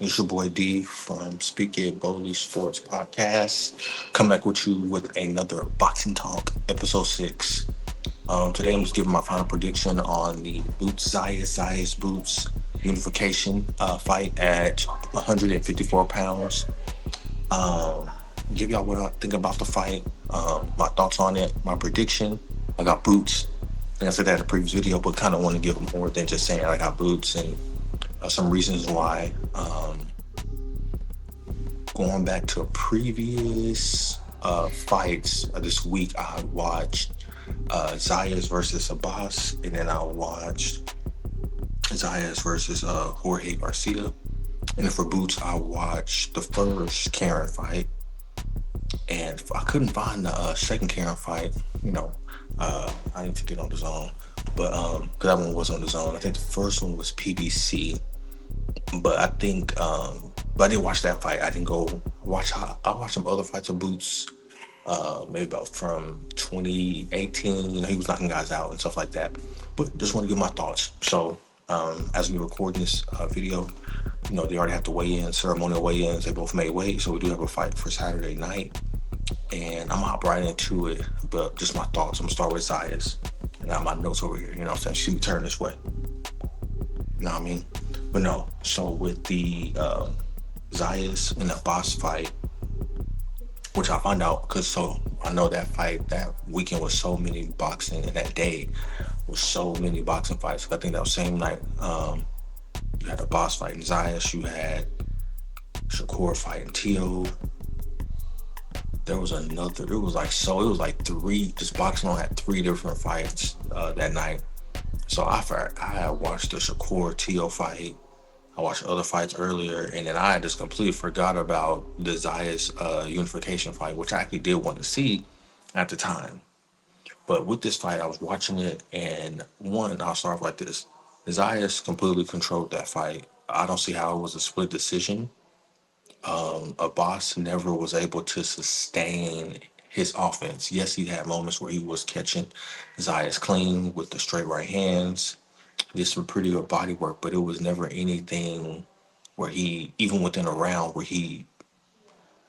It's your boy D from Speak It Boldly Sports Podcast. Come back with you with another boxing talk, episode 6. Today I'm just giving my final prediction on the Zayas Boots unification fight at 154 pounds. Um, give y'all what I think about the fight, my thoughts on it, my prediction. I got Boots. Like I said that in the previous video, but kind of want to give more than just saying I got Boots and some reasons why. Going back to previous fights this week, I watched Zayas versus Abbas, and then I watched Zayas versus Jorge Garcia. And then for Boots, I watched the first Karen fight, and I couldn't find the second Karen fight. I need to get on the zone, but because that one was on the zone. I think the first one was PBC, but I think but I didn't watch that fight. I didn't go watch. I watched some other fights of Boots, maybe about from 2018. He was knocking guys out and stuff like that. But just want to give my thoughts. So as we record this video, they already have to weigh in, ceremonial weigh-ins. They both made weight, so we do have a fight for Saturday night. And I'm gonna hop right into it, but just my thoughts. I'm gonna start with Zayas. And I have my notes over here. What I'm saying? She turn this way. You know what I mean? But no. So with the Zayas and the boss fight, which I found out because I know that fight that weekend was so many boxing, and that day was so many boxing fights. I think that was same night. You had a boss fight in Zayas. You had Shakur fighting Tio. There was another. It was like three. This boxing had three different fights that night. So I had watched the Shakur Tio fight. I watched other fights earlier, and then I just completely forgot about the Zayas unification fight, which I actually did want to see at the time. But with this fight, I was watching it, and I'll start off like this. Zayas completely controlled that fight. I don't see how it was a split decision. Abbas never was able to sustain his offense. Yes, he had moments where he was catching Zayas clean with the straight right hands, did some pretty good body work, but it was never anything where he, even within a round,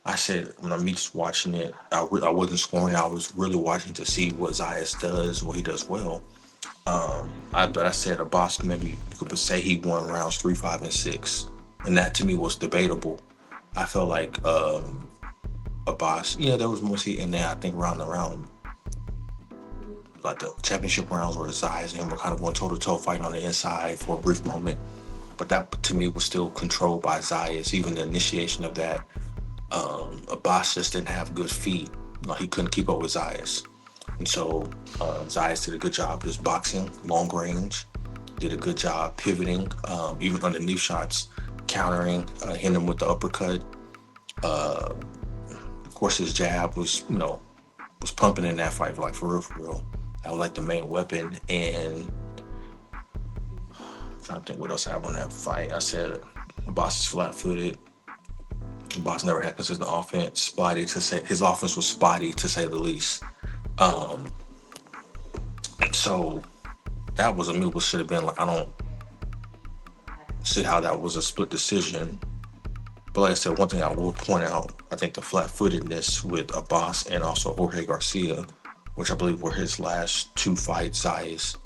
I said, when I'm just watching it, I wasn't scoring. I was really watching to see what Zayas does, what he does well. But I said a boss, maybe you could say he won rounds 3, 5, and 6. And that to me was debatable. I felt like a boss, there was more seat in there. I think round like the championship rounds where Zayas and him were kind of going toe to toe fighting on the inside for a brief moment. But that to me was still controlled by Zayas. Even the initiation of that, Abbas just didn't have good feet. He couldn't keep up with Zayas. And so Zayas did a good job just boxing, long range, did a good job pivoting, even underneath shots, countering, hitting him with the uppercut. Of course, his jab was pumping in that fight, like for real, for real. That was like the main weapon. And I'm trying to think what else I have on that fight. I said Abbas is flat-footed. Abbas never had consistent offense. His offense was spotty to say the least. So that was a move. Should have been like, I don't see how that was a split decision. But like I said, one thing I will point out, I think the flat-footedness with Abbas and also Jorge Garcia, which I believe were his last two fights, Zayas.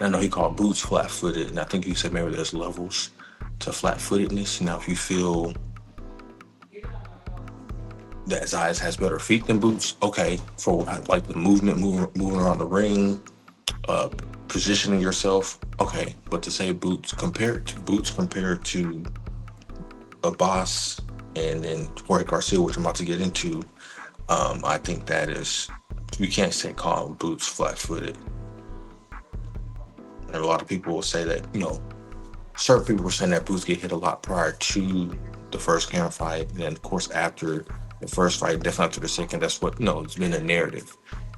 I know he called Boots flat-footed, and I think you said maybe there's levels to flat-footedness. Now, if you feel that Zayas has better feet than Boots, okay, for like the moving around the ring, positioning yourself, okay. But to say Boots compared to Abbas and then Jorge Garcia, which I'm about to get into, I think that is, you can't say call Boots flat-footed. And a lot of people will say that, certain people were saying that Boots get hit a lot prior to the first Karen fight, and then of course after the first fight, definitely after the second. That's what it's been a narrative.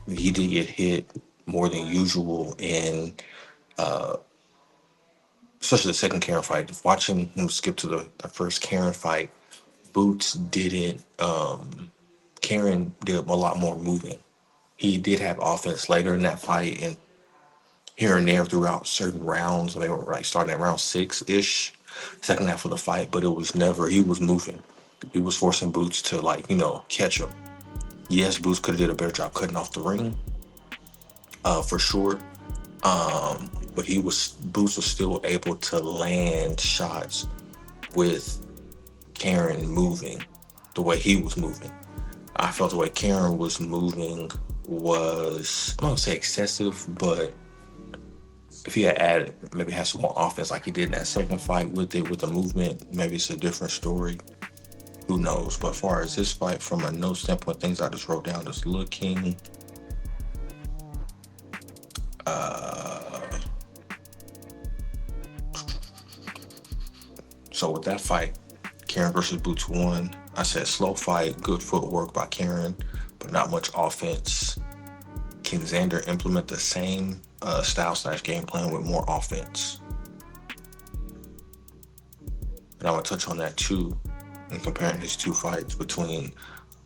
He did get hit more than usual in especially the second Karen fight. Watching him skip to the first Karen fight, Boots didn't. Karen did a lot more moving. He did have offense later in that fight, and here and there throughout certain rounds. They were like starting at round 6 ish. second half of the fight, but it was never, he was moving. He was forcing Boots to, like, catch him. Yes, Boots could have did a better job cutting off the ring, for sure. But Boots was still able to land shots with Karen moving the way he was moving. I felt the way Karen was moving was, I don't say excessive, but if he had added, maybe had some more offense like he did in that second fight with it, with the movement, maybe it's a different story. Who knows? But as far as this fight, from a no standpoint, things I just wrote down, just looking. Uh, so with that fight, Karen versus Boots won. I said slow fight, good footwork by Karen, but not much offense. Can Xander implement the same style/game plan with more offense? And I'm gonna touch on that too, in comparing his two fights between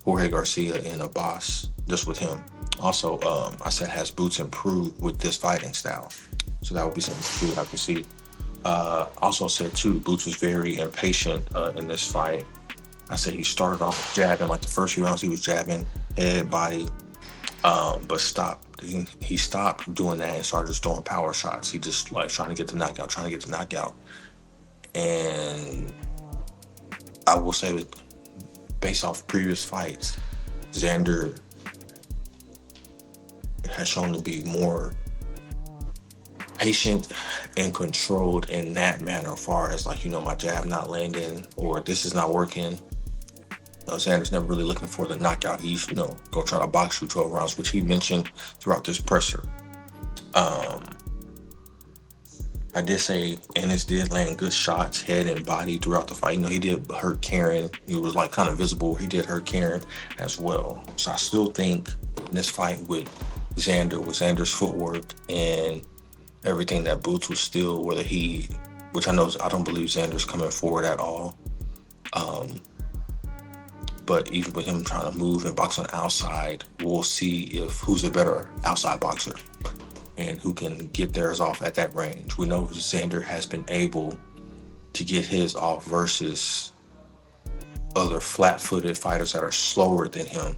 Jorge Garcia and Abbas, just with him. Also, I said, has Boots improved with this fighting style? So that would be something we have to see. Also said too, Boots was very impatient in this fight. I said he started off jabbing, like the first few rounds he was jabbing, head, body, but stopped. He stopped doing that and started just throwing power shots. He just like trying to get the knockout, trying to get the knockout. And I will say that based off previous fights, Xander has shown to be more patient and controlled in that manner, as far as like, my jab not landing or this is not working. Xander's never really looking for the knockout. He's, go try to box you 12 rounds, which he mentioned throughout this presser. Um, I did say Ennis did land good shots, head and body throughout the fight. He did hurt Karen. He was like kind of visible. He did hurt Karen as well. So I still think in this fight with Xander's footwork and everything, that Boots was still, which I don't believe Xander's coming forward at all. Um, but even with him trying to move and box on the outside, we'll see if who's a better outside boxer and who can get theirs off at that range. We know Xander has been able to get his off versus other flat-footed fighters that are slower than him.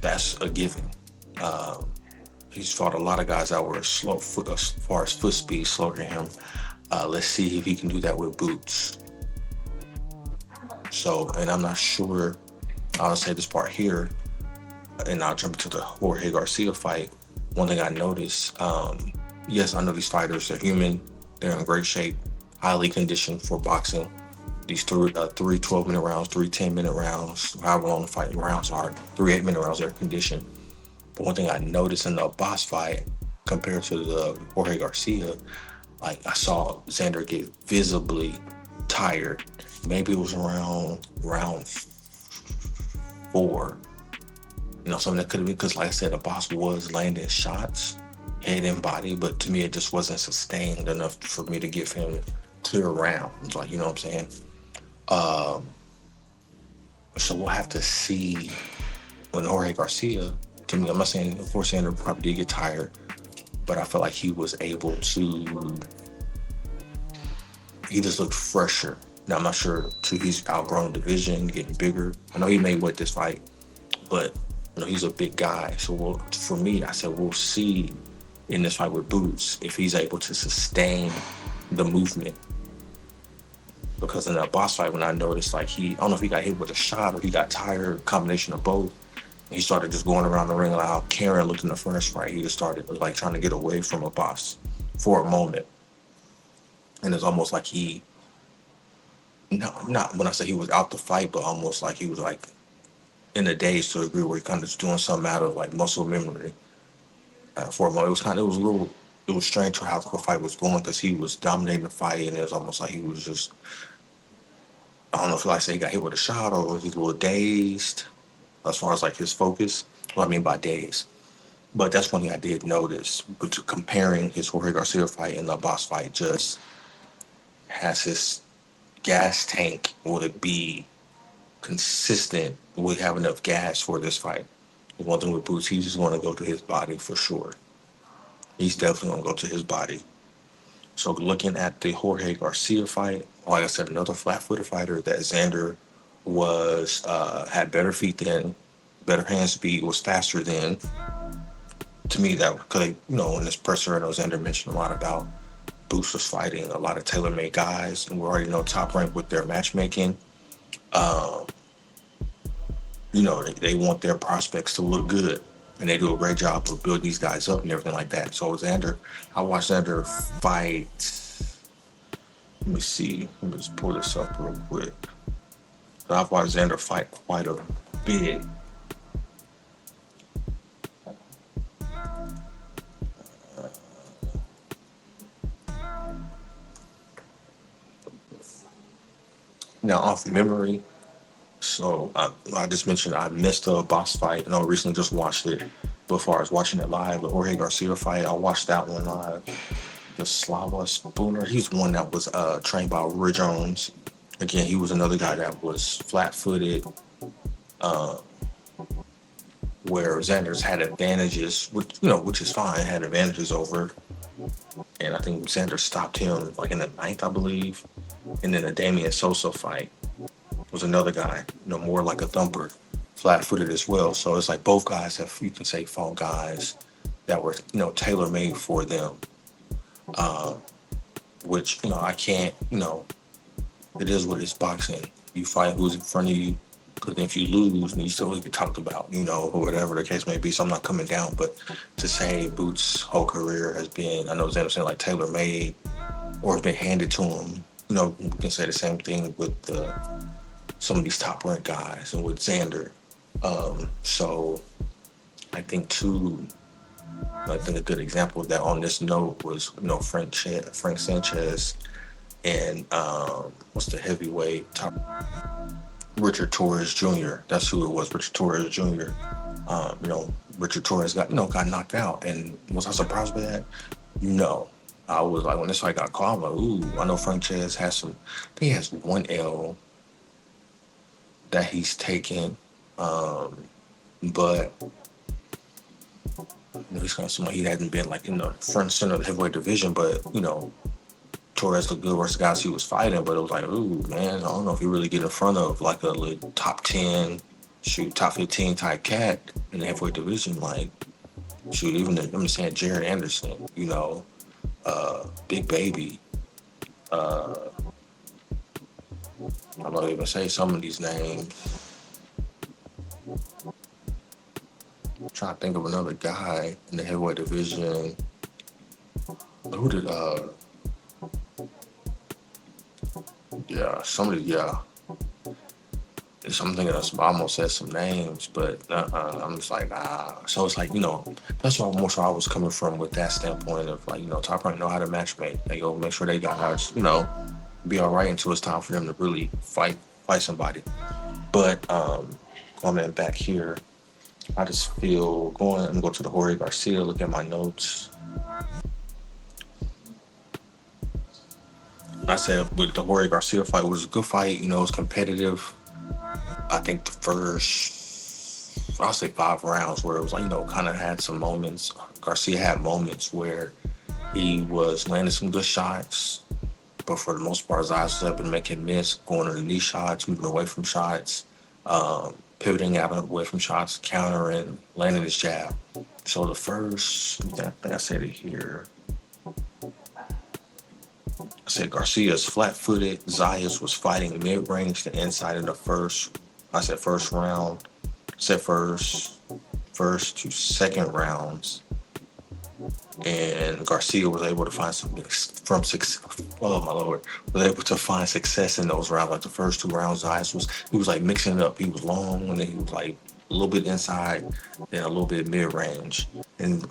That's a given. Um, he's fought a lot of guys that were slow foot, as far as foot speed, slower than him. Let's see if he can do that with Boots. So, and I'm not sure, I'll say this part here, and I'll jump into the Jorge Garcia fight. One thing I noticed, yes, I know these fighters are human. They're in great shape, highly conditioned for boxing. These three 12-minute rounds, 3 10-minute rounds, however long the fighting rounds are, 3 8-minute rounds, they're conditioned. But one thing I noticed in the boss fight compared to the Jorge Garcia, like I saw Xander get visibly tired. Maybe it was around round 4. Something that could have been, because like I said, the boss was landing shots, head and body, but to me it just wasn't sustained enough for me to give him clear rounds. Like, you know what I'm saying? Um, so we'll have to see when Jorge Garcia, to me, I'm not saying, of course, Xander probably did get tired, but I felt like he was able to, he just looked fresher. Now, I'm not sure too, he's outgrown the division, getting bigger. I know he may win this fight, but he's a big guy. So for me, I said we'll see in this fight with Boots if he's able to sustain the movement. Because in that boss fight, when I noticed, like, I don't know if he got hit with a shot or he got tired, combination of both. He started just going around the ring like how Karen looked in the first fight. He just started like trying to get away from a boss for a moment. And it's almost like he, no, not when I say he was out the fight, but almost like he was like in the days to a degree where he kind of just doing something out of like muscle memory. For a moment, it was strange how the fight was going because he was dominating the fight, and it was almost like he was just, I don't know if like say he got hit with a shot or he's a little dazed as far as like his focus. What I mean by dazed. But that's one thing I did notice. But comparing his Jorge Garcia fight and the boss fight, just has his gas tank, will it be consistent? Will he have enough gas for this fight? One thing with Boots, he's just going to go to his body for sure. He's definitely going to go to his body. So looking at the Jorge Garcia fight, like I said, another flat-footed fighter that Xander was had better feet than, better hand speed, was faster than. To me, that because in this presser, I know Xander mentioned a lot about Boots was fighting a lot of tailor-made guys, and we already know Top Rank with their matchmaking. Um, they want their prospects to look good, and they do a great job of building these guys up and everything like that. So Xander, I watched Xander fight. Let me see. Let me just pull this up real quick. I've watched Xander fight quite a bit. Now, off memory, so I just mentioned I missed a boss fight, and I recently just watched it. But as far as watching it live, the Jorge Garcia fight, I watched that one live. The Slava Spooner, he's one that was trained by Roy Jones. Again, he was another guy that was flat-footed, uh, where Xander's had advantages, which is fine, had advantages over. And I think Xander stopped him like in the ninth, I believe. And then the Damian Sosa fight was another guy, more like a thumper, flat-footed as well. So it's like both guys have, you can say, fought guys that were, tailor-made for them. Uh, which I can't, it is what it's boxing. You fight who's in front of you, because if you lose, and you still get talked about, or whatever the case may be. So I'm not coming down, but to say Boots' whole career has been, I know Xander saying like tailor made or has been handed to him. We can say the same thing with some of these top ranked guys and with Xander. So I think too. I think a good example of that on this note was, Frank Sanchez and what's the heavyweight top Richard Torres Jr. That's who it was, Richard Torres Jr. Richard Torres got knocked out, and was I surprised by that? No, I was like when this fight got called, I'm like, ooh, I know Frank Sanchez has some. I think he has one L that he's taken, but he's kind of someone he hadn't been like in the front center of the heavyweight division, but Torres looked good versus the guys he was fighting, but it was like, ooh, man, I don't know if he really get in front of like a top 10, top 15 type cat in the heavyweight division. Like, shoot, even I'm saying Jared Anderson, Big Baby. I'm not even say some of these names. I'm trying to think of another guy in the heavyweight division. Who did, yeah, somebody, yeah. Something else. I almost said some names, but I'm just like, ah. So it's like, that's why more so I was coming from with that standpoint of like, Top Rank know how to matchmake. They go make sure they got guys, be all right until it's time for them to really fight somebody. But going back here, I just feel I'm going to the Jorge Garcia, look at my notes. I said with the Jorge Garcia fight, it was a good fight, it was competitive. I think the first, I'll say 5 rounds where it was like, kind of had some moments. Garcia had moments where he was landing some good shots, but for the most part, his eyes was up and making miss, going to the knee shots, moving away from shots, pivoting out away from shots, countering, landing his jab. So the first, I think I said it here. I said Garcia's flat-footed. Zayas was fighting mid-range to inside in the first. I said first round. I said first to second rounds. And Garcia was able to find some from success. Oh my lord, was able to find success in those rounds. Like the first 2 rounds, he was like mixing it up. He was long and then he was like a little bit inside, then a little bit mid range, and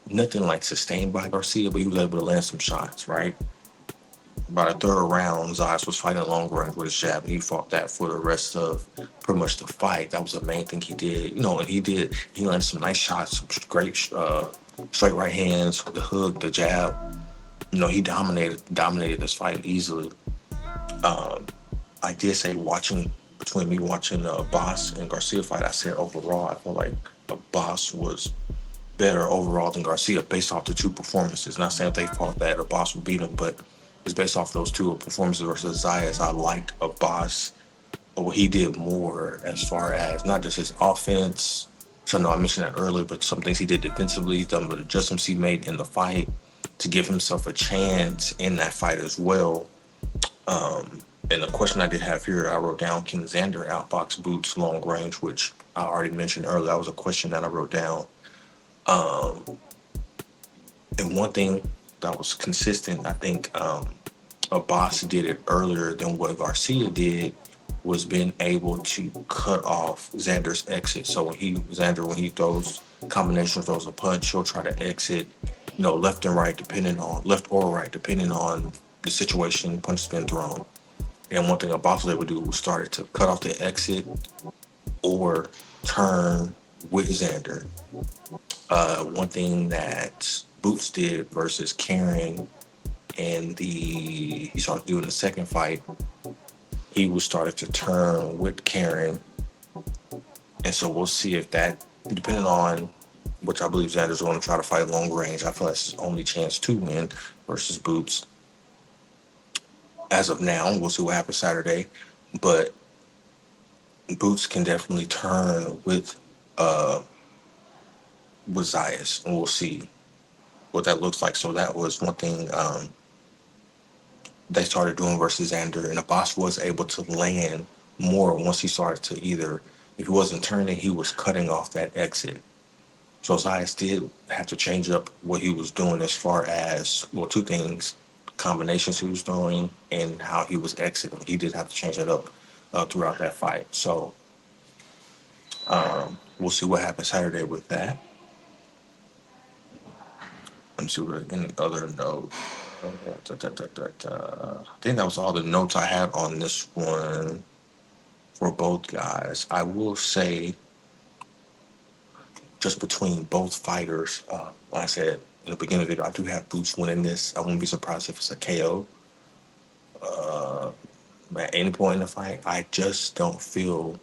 nothing like sustained by Garcia, but he was able to land some shots. Right. By the third round, Zayas was fighting long range with his jab, and he fought that for the rest of pretty much the fight. That was the main thing he did. And he landed some nice shots, some great straight right hands, the hook, the jab. He dominated this fight easily. I did say between me watching Boss and Garcia fight, I said overall, I felt like Boss was better overall than Garcia based off the two performances. Not saying if they fought that Abbas would beat him, but it's based off those two performances versus Zayas. I liked Abbas. What he did more as far as not just his offense. So I know I mentioned that earlier, but some things he did defensively, some of the adjustments he made in the fight to give himself a chance in that fight as well. And the question I did have here, I wrote down, can Xander outbox Boots long range, which I already mentioned earlier. That was a question that I wrote down. And one thing that was consistent, I think Abbas did it earlier than what Garcia did, was being able to cut off Xander's exit. So Xander, when he throws combination throws a punch, he'll try to exit, left and right, left or right, depending on the situation, punch has been thrown. And one thing Abbas was able to do was started to cut off the exit or turn with Xander. One thing that Boots did versus Karen and he started doing the second fight, he was started to turn with Karen. And so we'll see if that, depending on which I believe Xander's going to try to fight long range, I feel that's his only chance to win versus Boots. As of now, we'll see what happens Saturday. But Boots can definitely turn with Zayas, and we'll see what that looks like. So that was one thing they started doing versus Xander, and Abbas was able to land more once he started to either, if he wasn't turning, he was cutting off that exit. So Zayas did have to change up what he was doing as far as, well, two things, combinations he was throwing and how he was exiting. He did have to change that up throughout that fight. So we'll see what happens Saturday with that. Let me see what any other note. I think that was all the notes I had on this one for both guys. I will say, just between both fighters, like I said in the beginning of the video, I do have Boots winning this. I wouldn't be surprised if it's a KO. At any point in the fight, I just don't feel,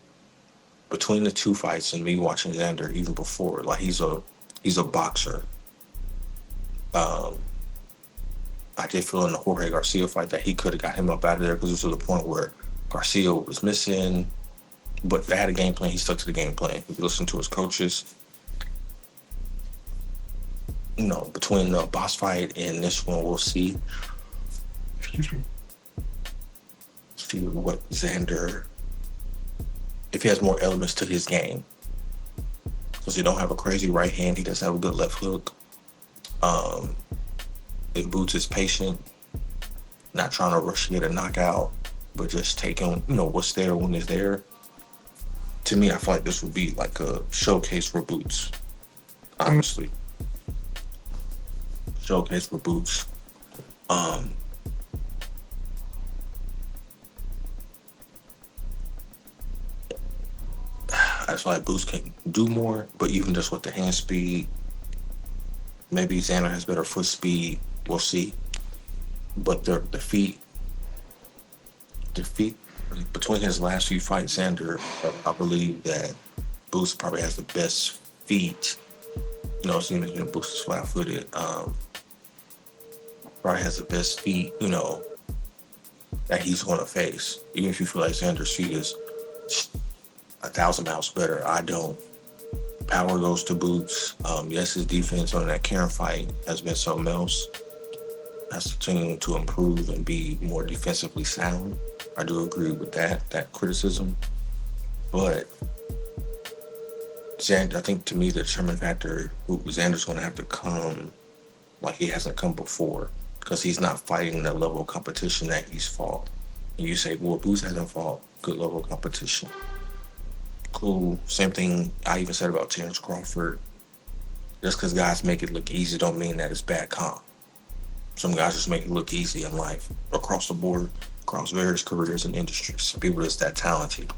between the two fights and me watching Xander even before, like he's a boxer. I did feel in the Jorge Garcia fight that he could have got him up out of there because it was to the point where Garcia was missing, but they had a game plan. He stuck to the game plan. He listened to his coaches. Between the boss fight and this one, we'll see. Excuse me. See what Xander, if he has more elements to his game. Because he don't have a crazy right hand. He does have a good left hook. If Boots is patient, not trying to rush to get a knockout, but just taking, what's there when it's there. To me, I feel like this would be like a showcase for Boots. Honestly. Showcase for Boots. I just feel like Boots can do more, but even just with the hand speed, maybe Xander has better foot speed. We'll see. But the feet, between his last few fights, Xander, I believe that Boots probably has the best feet. Seeing that Boots is flat-footed, probably has the best feet, that he's going to face. Even if you feel like Xander's feet is 1,000 miles better, I don't. Power goes to Boots. Yes, his defense on that Karen fight has been something else. Has to continue to improve and be more defensively sound. I do agree with that criticism. But Xander, I think to me the determining factor, Xander's going to have to come like he hasn't come before, because he's not fighting that level of competition that he's fought. And you say, well, Boots hasn't fought good level of competition. Cool. Same thing I even said about Terrence Crawford. Just because guys make it look easy don't mean that it's bad comp. Some guys just make it look easy in life, across the board, across various careers and industries. Some people just that talented.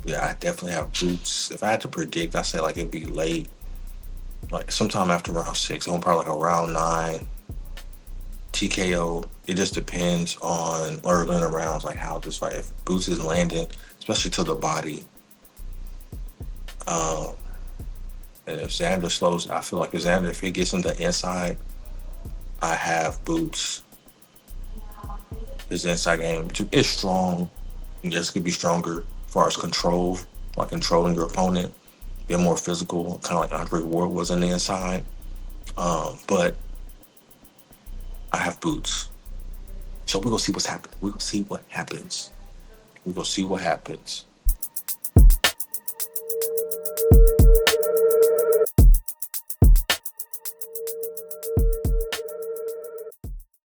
Yeah, I definitely have Boots. If I had to predict, I say like it'd be late, like sometime after round 6. I'm probably like a round 9 TKO. It just depends on early in the rounds, like how this fight. If Boots is landing, especially to the body, Um, and if Xander slows, I feel like if Xander, if he gets in the inside, I have Boots. His inside game is strong. Yes, could be stronger as far as control, like controlling your opponent, being more physical, kind of like Andre Ward was on the inside. But I have Boots. So we're gonna see what's happening. We're gonna see what happens. We're gonna see what happens.